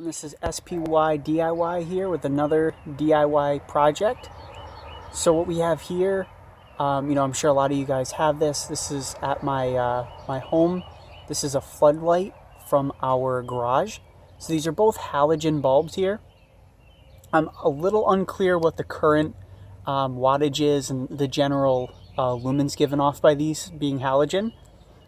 This is SPY DIY here with another DIY project. So what we have here, I'm sure a lot of you guys have this. This is at my my home. This is a floodlight from our garage. So these are both halogen bulbs here. I'm a little unclear what the current wattage is and the general lumens given off by these being halogen,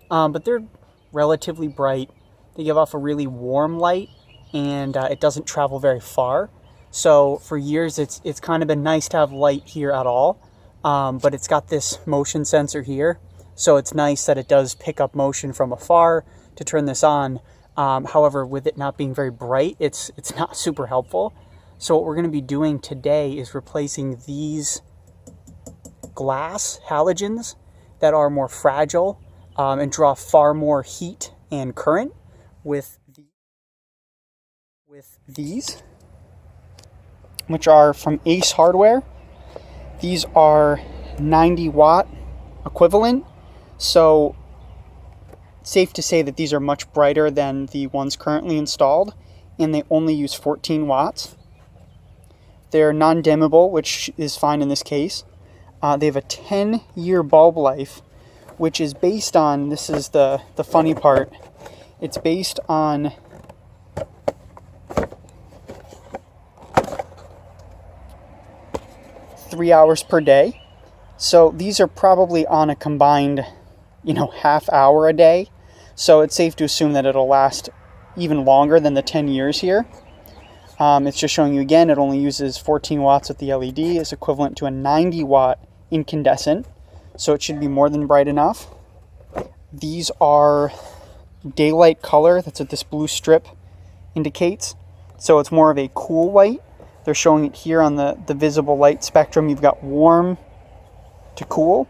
but they're relatively bright. They give off a really warm light, and it doesn't travel very far. So for years it's kind of been nice to have light here at all, but it's got this motion sensor here, so it's nice that it does pick up motion from afar to turn this on. However, with it not being very bright, it's not super helpful. So what we're going to be doing today is replacing these glass halogens that are more fragile and draw far more heat and current with these, which are from Ace Hardware. These are 90 watt equivalent, so it's safe to say that these are much brighter than the ones currently installed, and they only use 14 watts. They're non-dimmable, which is fine in this case. They have a 10-year bulb life, which is based on, this is the funny part, it's based on three hours per day. So these are probably on a combined, half hour a day. So it's safe to assume that it'll last even longer than the 10 years here. It's just showing you again, it only uses 14 watts with the LED, is equivalent to a 90 watt incandescent. So it should be more than bright enough. These are daylight color. That's what this blue strip indicates. So it's more of a cool white. They're showing it here on the visible light spectrum. You've got warm to cool.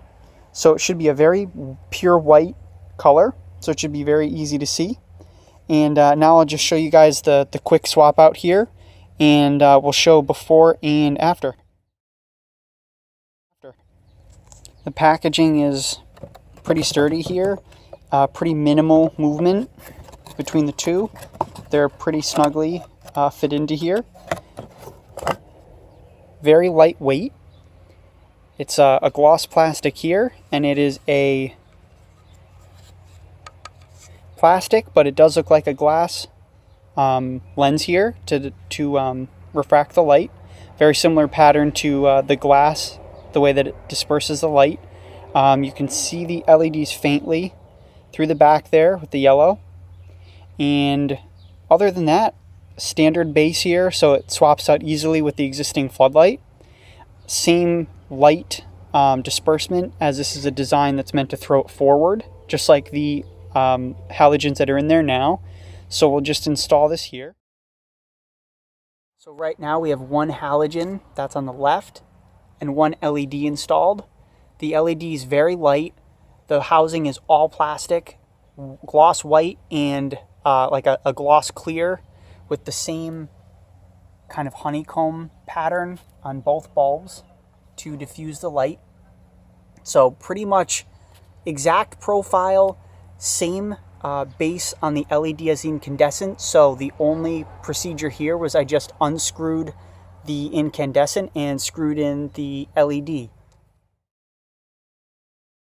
So it should be a very pure white color. So it should be very easy to see. And now I'll just show you guys the quick swap out here. And we'll show before and after. The packaging is pretty sturdy here. Pretty minimal movement between the two. They're pretty snugly fit into here. Very lightweight. It's a gloss plastic here, and it is a plastic, but it does look like a glass lens here to refract the light. Very similar pattern to the glass, the way that it disperses the light. You can see the LEDs faintly through the back there with the yellow. And other than that, standard base here, so it swaps out easily with the existing floodlight. Same light disbursement, as this is a design that's meant to throw it forward, just like the halogens that are in there now. So we'll just install this here. So right now we have one halogen that's on the left and one LED installed. The LED is very light. The housing is all plastic, gloss white, and like a gloss clear, with the same kind of honeycomb pattern on both bulbs to diffuse the light. So pretty much exact profile, same base on the LED as the incandescent. So the only procedure here was I just unscrewed the incandescent and screwed in the LED.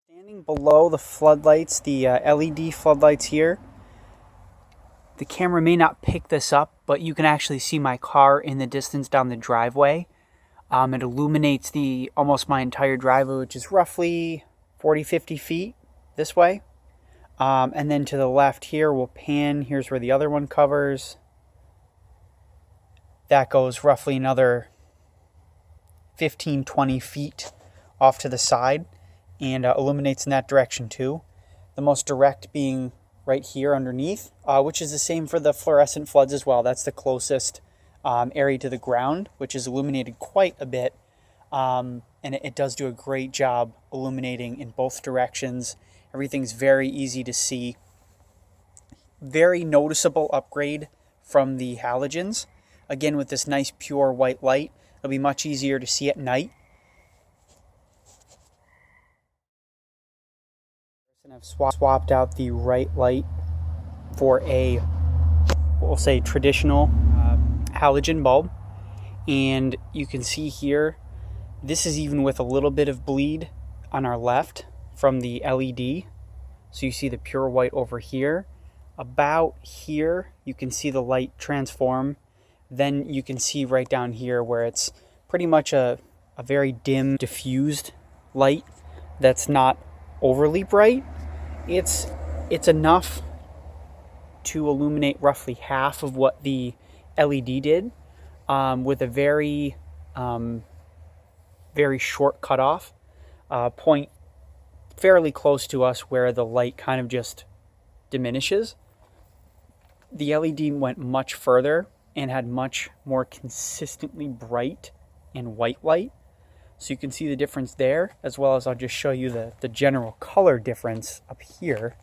Standing below the floodlights, the LED floodlights here, the camera may not pick this up, but you can actually see my car in the distance down the driveway. It illuminates almost my entire driveway, which is roughly 40-50 feet this way. And then to the left here, we'll pan. Here's where the other one covers. That goes roughly another 15-20 feet off to the side, and illuminates in that direction too. The most direct being right here underneath, which is the same for the fluorescent floods as well. That's the closest area to the ground, which is illuminated quite a bit. And it does do a great job illuminating in both directions. Everything's very easy to see. Very noticeable upgrade from the halogens. Again, with this nice pure white light, it'll be much easier to see at night. I've swapped out the right light for a, we'll say, traditional halogen bulb. And you can see here, this is even with a little bit of bleed on our left from the LED. So you see the pure white over here. About here, you can see the light transform. Then you can see right down here where it's pretty much a very dim, diffused light that's not overly bright. It's enough to illuminate roughly half of what the LED did, with a very short cutoff point fairly close to us where the light kind of just diminishes. The LED went much further and had much more consistently bright and white light. So you can see the difference there, as well as I'll just show you the general color difference up here.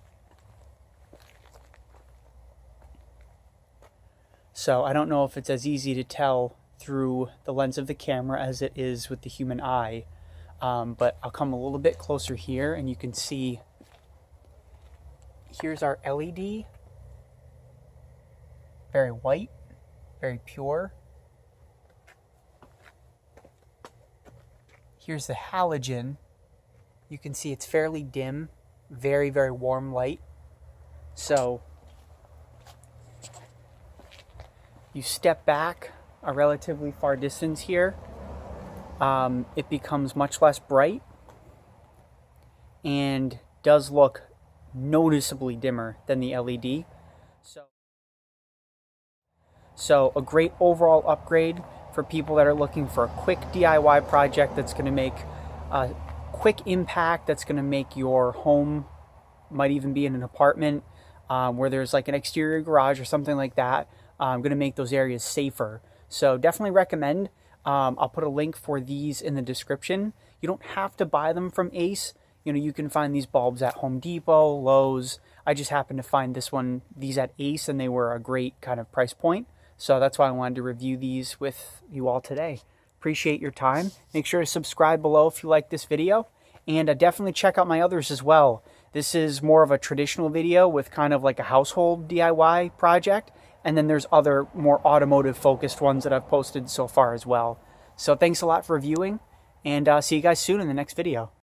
So I don't know if it's as easy to tell through the lens of the camera as it is with the human eye, but I'll come a little bit closer here and you can see here's our LED, very white, very pure. Here's the halogen. You can see it's fairly dim, very, very warm light. So you step back a relatively far distance here, it becomes much less bright and does look noticeably dimmer than the LED. So a great overall upgrade for people that are looking for a quick DIY project that's going to make a quick impact, that's going to make your home, might even be in an apartment where there's like an exterior garage or something like that, going to make those areas safer. So definitely recommend. I'll put a link for these in the description. You don't have to buy them from Ace. You can find these bulbs at Home Depot, Lowe's. I just happened to find these at Ace, and they were a great kind of price point. So that's why I wanted to review these with you all today. Appreciate your time. Make sure to subscribe below if you like this video. And definitely check out my others as well. This is more of a traditional video with kind of like a household DIY project. And then there's other more automotive focused ones that I've posted so far as well. So thanks a lot for viewing, and see you guys soon in the next video.